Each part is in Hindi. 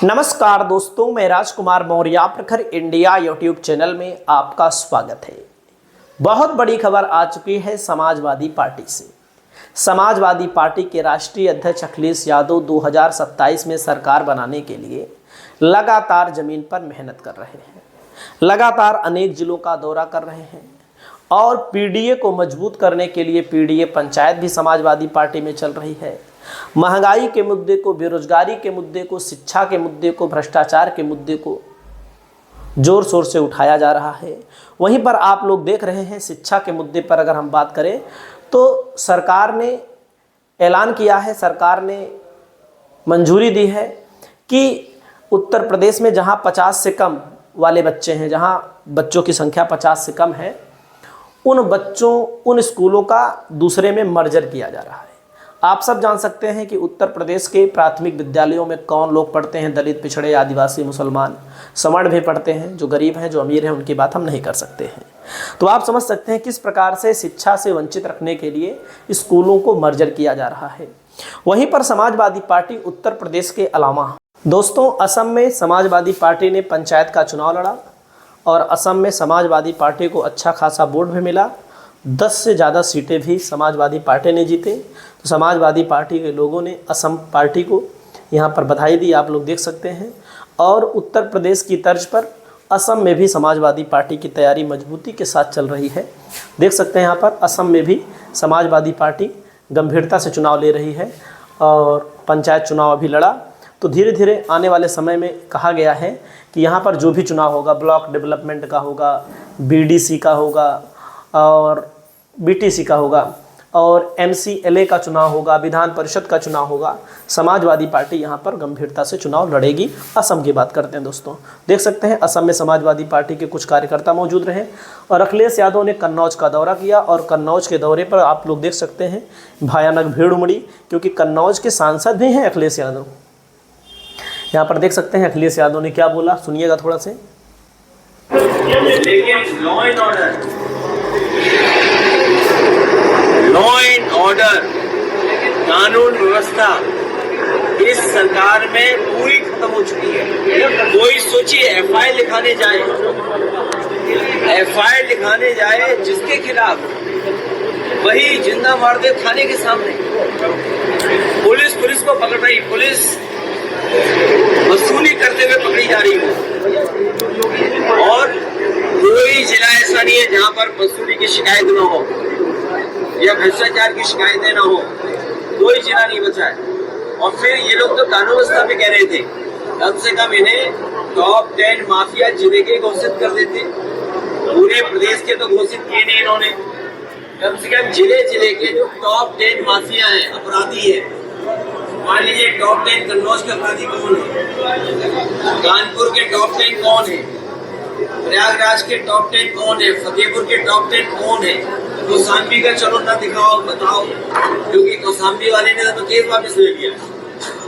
नमस्कार दोस्तों, मैं राजकुमार मौर्य प्रखर इंडिया यूट्यूब चैनल में आपका स्वागत है। बहुत बड़ी खबर आ चुकी है समाजवादी पार्टी से। समाजवादी पार्टी के राष्ट्रीय अध्यक्ष अखिलेश यादव 2027 में सरकार बनाने के लिए लगातार जमीन पर मेहनत कर रहे हैं, लगातार अनेक जिलों का दौरा कर रहे हैं और पीडीए को मजबूत करने के लिए पीडीए पंचायत भी समाजवादी पार्टी में चल रही है। महंगाई के मुद्दे को, बेरोजगारी के मुद्दे को, शिक्षा के मुद्दे को, भ्रष्टाचार के मुद्दे को जोर शोर से उठाया जा रहा है। वहीं पर आप लोग देख रहे हैं शिक्षा के मुद्दे पर अगर हम बात करें तो सरकार ने ऐलान किया है, सरकार ने मंजूरी दी है कि उत्तर प्रदेश में जहां 50 से कम वाले बच्चे हैं, जहां बच्चों की संख्या 50 से कम है, उन स्कूलों का दूसरे में मर्जर किया जा रहा है। आप सब जान सकते हैं कि उत्तर प्रदेश के प्राथमिक विद्यालयों में कौन लोग पढ़ते हैं। दलित, पिछड़े, आदिवासी, मुसलमान, सवर्ण भी पढ़ते हैं। जो गरीब हैं, जो अमीर हैं, उनकी बात हम नहीं कर सकते हैं। तो आप समझ सकते हैं किस प्रकार से शिक्षा से वंचित रखने के लिए स्कूलों को मर्जर किया जा रहा है। वहीं पर समाजवादी पार्टी उत्तर प्रदेश के अलावा दोस्तों असम में समाजवादी पार्टी ने पंचायत का चुनाव लड़ा और असम में समाजवादी पार्टी को अच्छा खासा वोट भी मिला। 10 से ज़्यादा सीटें भी समाजवादी पार्टी ने जीते। तो समाजवादी पार्टी के लोगों ने असम पार्टी को यहाँ पर बधाई दी, आप लोग देख सकते हैं। और उत्तर प्रदेश की तर्ज पर असम में भी समाजवादी पार्टी की तैयारी मजबूती के साथ चल रही है। देख सकते हैं यहाँ पर असम में भी समाजवादी पार्टी गंभीरता से चुनाव ले रही है और पंचायत चुनाव अभी लड़ा। तो धीरे धीरे आने वाले समय में कहा गया है कि यहाँ पर जो भी चुनाव होगा, ब्लॉक डेवलपमेंट का होगा, बीडीसी का होगा और बीटीसी का होगा और एमसीएलए का चुनाव होगा, विधान परिषद का चुनाव होगा, समाजवादी पार्टी यहाँ पर गंभीरता से चुनाव लड़ेगी। असम की बात करते हैं दोस्तों, देख सकते हैं असम में समाजवादी पार्टी के कुछ कार्यकर्ता मौजूद रहे और अखिलेश यादव ने कन्नौज का दौरा किया और कन्नौज के दौरे पर आप लोग देख सकते हैं भयानक भीड़ उमड़ी, क्योंकि कन्नौज के सांसद भी हैं अखिलेश यादव। यहाँ पर देख सकते हैं अखिलेश यादव ने क्या बोला, सुनिएगा थोड़ा से। लॉ एंड ऑर्डर, कानून व्यवस्था इस सरकार में पूरी खत्म हो चुकी है। कोई सोचिए एफआईआर लिखाने जाए जिसके खिलाफ, वही जिंदा मार दे थाने के सामने। पुलिस को पकड़ रही, पुलिस वसूली करते हुए पकड़ी जा रही हो और कोई जिला ऐसा नहीं है जहां पर वसूली की शिकायत न हो या भ्रष्टाचार की शिकायतें ना हो। कोई जिला नहीं बचा है। और फिर ये लोग तो कानून व्यवस्था पे कह रहे थे, कम से कम इन्हें टॉप 10 माफिया जिले के घोषित कर देते। पूरे प्रदेश के तो घोषित किए नहीं इन्होंने। कम से कम जिले के जो टॉप 10 माफिया हैं, अपराधी है, मान लीजिए टॉप 10 कन्नौज के अपराधी कौन है, कानपुर के टॉप 10 कौन है, प्रयागराज के टॉप 10 कौन है, फतेहपुर के टॉप 10 कौन है। कौशाम्बी का चलो ना दिखाओ, बताओ, क्योंकि कौशाम्बी वाले ने तो केस वापस ले लिया,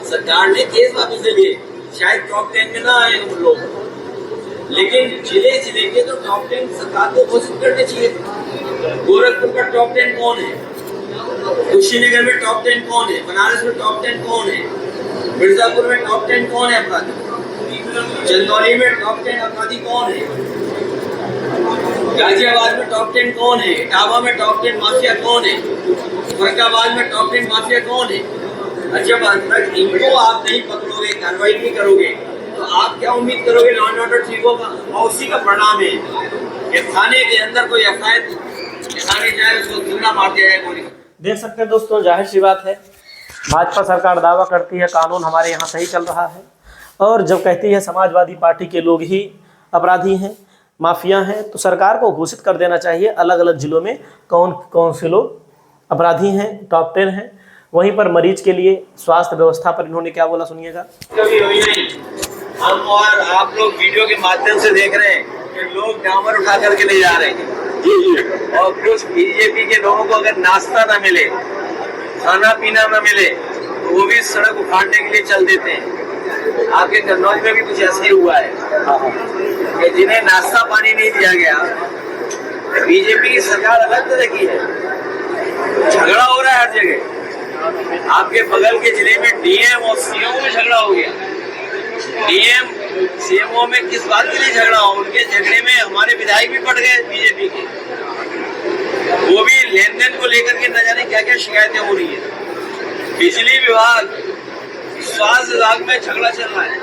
सरकार ने केस वापस ले लिए। शायद टॉप 10 में ना आए उन लोग, लेकिन जिले के तो टॉप 10 सरकार को घोषित करने चाहिए। गोरखपुर का टॉप 10 कौन है, कुशीनगर में टॉप 10 कौन है, बनारस में टॉप 10 कौन है, मिर्जापुर में टॉप 10 कौन है अपराधी, चंदौली में टॉप 10 अपराधी कौन है, गाजियाबाद में टॉप 10 कौन है, इटावा में टॉप 10 माफिया कौन है, फरीदाबाद में टॉप 10 माफिया कौन है। जब तक इनको आप नहीं पकड़ोगे, कार्रवाई नहीं करोगे, तो आप क्या उम्मीद करोगे लॉ एंड ऑर्डर ठीक होगा? और उसी का परिणाम है कि थाने के अंदर कोई एफआईआर लिखाने जाए, उसको जिंदा मार दिया जाए गोली। देख सकते हैं दोस्तों, जाहिर सी बात है, भाजपा सरकार दावा करती है कानून हमारे यहाँ सही चल रहा है और जब कहती है समाजवादी पार्टी के लोग ही अपराधी हैं, माफिया हैं, तो सरकार को घोषित कर देना चाहिए अलग अलग जिलों में कौन कौन से लोग अपराधी हैं, टॉप 10 हैं। वहीं पर मरीज के लिए स्वास्थ्य व्यवस्था पर इन्होंने क्या बोला, सुनिएगा। कभी हुई नहीं। हम और आप लोग वीडियो के माध्यम से देख रहे हैं कि लोग डामर उठा करके ले जा रहे हैं और कुछ बीजेपी के लोगों को अगर नाश्ता ना मिले, खाना पीना ना मिले, तो वो भी सड़क उखाड़ने के लिए चल देते हैं। आपके कन्नौज में भी कुछ ऐसा ही हुआ है कि जिन्हें नाश्ता पानी नहीं दिया गया। बीजेपी की सरकार अलग तरह की है, झगड़ा हो रहा है हर जगह। आपके बगल के जिले में डीएम और सीओ में झगड़ा हो गया। डीएम सीएमओ में किस बात के लिए झगड़ा हो? उनके झगड़े में हमारे विधायक भी पड़ गए बीजेपी के, वो भी लेन देन को लेकर के न जाने क्या क्या शिकायतें हो रही है। बिजली विभाग, स्वास्थ्य विभाग में झगड़ा चल रहा है।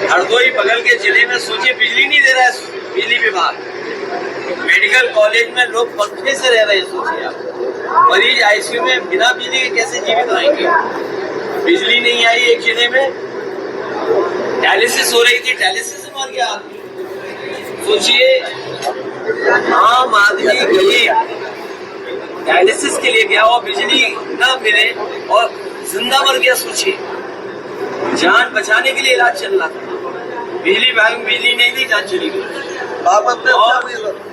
हरदोई बगल के जिले में सोचिए बिजली नहीं दे रहा है बिजली विभाग। मेडिकल कॉलेज में लोग पंखे से रह रहे हैं, सोचिए आप। मरीज आईसीयू में बिना बिजली के कैसे जीवित रहेंगे? बिजली नहीं आई एक जिले में, डायलिसिस हो रही थी, डायलिसिस से मर गया आदमी। सोचिए आम आदमी गरीब डायलिसिस के लिए गया और बिजली न मिले और जिंदा मर गया। सोचिए जान बचाने के लिए इलाज चल रहा था, बिजली विभाग में बिजली नहीं दी, जान चली गई।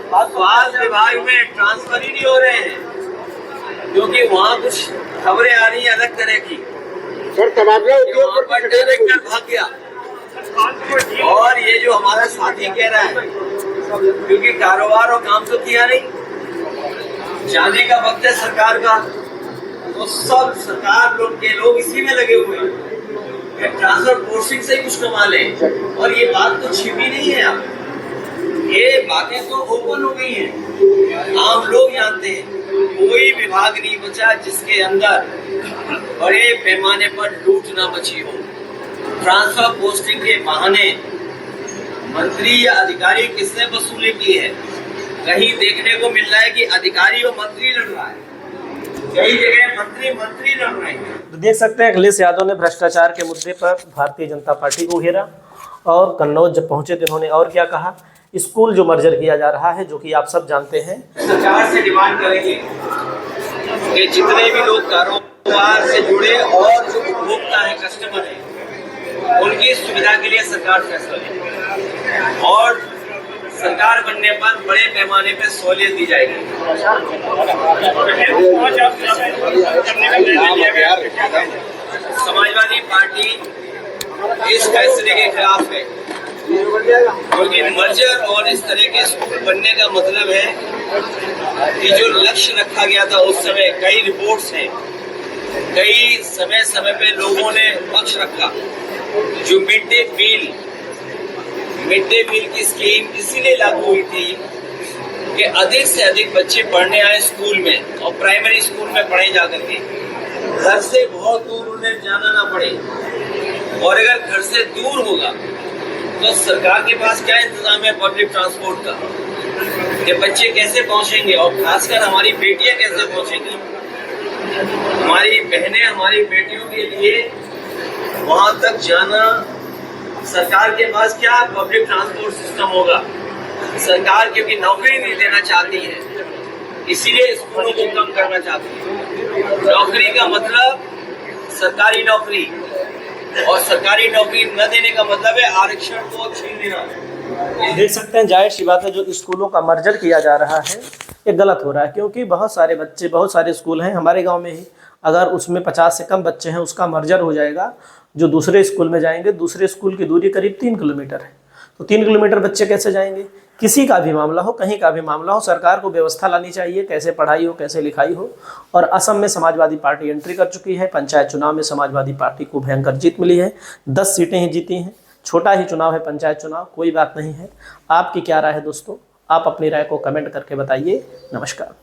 और स्वास्थ्य विभाग में ट्रांसफर ही नहीं हो रहे हैं क्योंकि वहाँ कुछ खबरें आ रही है अलग तरह की। वहाँ पर डायरेक्टर भाग गया। और ये जो हमारा साथी कह रहा है क्योंकि कारोबार और काम तो किया नहीं, जाने का वक्त है सरकार का, तो सब सरकार के लोग इसी में लगे हुए हैं, ट्रांसफर पोस्टिंग से ही कुछ कमा ले। और ये बात तो छिपी नहीं है, अब ये बातें तो ओपन हो गई हैं, आम लोग जानते हैं। कोई विभाग नहीं बचा जिसके अंदर बड़े पैमाने पर लूट ना मची हो। ट्रांसफर पोस्टिंग के बहाने मंत्री या अधिकारी किसने वसूली की है? कहीं देखने को मिल रहा है कि अधिकारी और मंत्री लड़ रहा है, कई जगह मंत्री लड़ रहे हैं। तो देख सकते हैं अखिलेश यादव ने भ्रष्टाचार के मुद्दे पर भारतीय जनता पार्टी को घेरा और कन्नौज जब पहुंचे तो उन्होंने और क्या कहा। स्कूल जो मर्जर किया जा रहा है, जो कि आप सब जानते हैं, सरकार से डिमांड करेंगे कि जितने भी लोग कारोबार से जुड़े और जो उपभोक्ता है, कस्टमर है, उनकी सुविधा के लिए सरकार फैसला ले और सरकार बनने पर बड़े पैमाने पर सहूलियत दी जाएगी। समाजवादी पार्टी इस फैसले के खिलाफ है क्योंकि मर्जर और इस तरह के स्कूल बनने का मतलब है कि जो लक्ष्य रखा गया था उस समय, कई रिपोर्ट्स हैं, कई समय पे लोगों ने पक्ष रखा। जो मिड डे मील की स्कीम इसीलिए लागू हुई थी कि अधिक से अधिक बच्चे पढ़ने आए स्कूल में और प्राइमरी स्कूल में पढ़े जाकर के, घर से बहुत दूर उन्हें जाना ना पड़े। और अगर घर से दूर होगा तो सरकार के पास क्या इंतजाम है पब्लिक ट्रांसपोर्ट का, कि बच्चे कैसे पहुंचेंगे और खासकर हमारी बेटियां कैसे पहुंचेंगी। हमारी बहनें, हमारी बेटियों के लिए वहां तक जाना, सरकार के पास क्या पब्लिक ट्रांसपोर्ट सिस्टम होगा? सरकार क्योंकि नौकरी नहीं देना चाहती है, इसीलिए स्कूलों को कम करना चाहती है। नौकरी का मतलब सरकारी नौकरी, और सरकारी नौकरी न देने का मतलब है आरक्षण को छीन लेना। देख सकते हैं जाहिर सी बात है, जो स्कूलों का मर्जर किया जा रहा है ये गलत हो रहा है क्योंकि बहुत सारे बच्चे, बहुत सारे स्कूल हैं हमारे गांव में ही, अगर उसमें 50 से कम बच्चे हैं उसका मर्जर हो जाएगा, जो दूसरे स्कूल में जाएंगे, दूसरे स्कूल की दूरी करीब 3 किलोमीटर है, तो 3 किलोमीटर बच्चे कैसे जाएंगे? किसी का भी मामला हो, कहीं का भी मामला हो, सरकार को व्यवस्था लानी चाहिए, कैसे पढ़ाई हो, कैसे लिखाई हो। और असम में समाजवादी पार्टी एंट्री कर चुकी है। पंचायत चुनाव में समाजवादी पार्टी को भयंकर जीत मिली है, 10 सीटें ही जीती हैं। छोटा ही चुनाव है पंचायत चुनाव, कोई बात नहीं है। आपकी क्या राय है दोस्तों? आप अपनी राय को कमेंट करके बताइए। नमस्कार।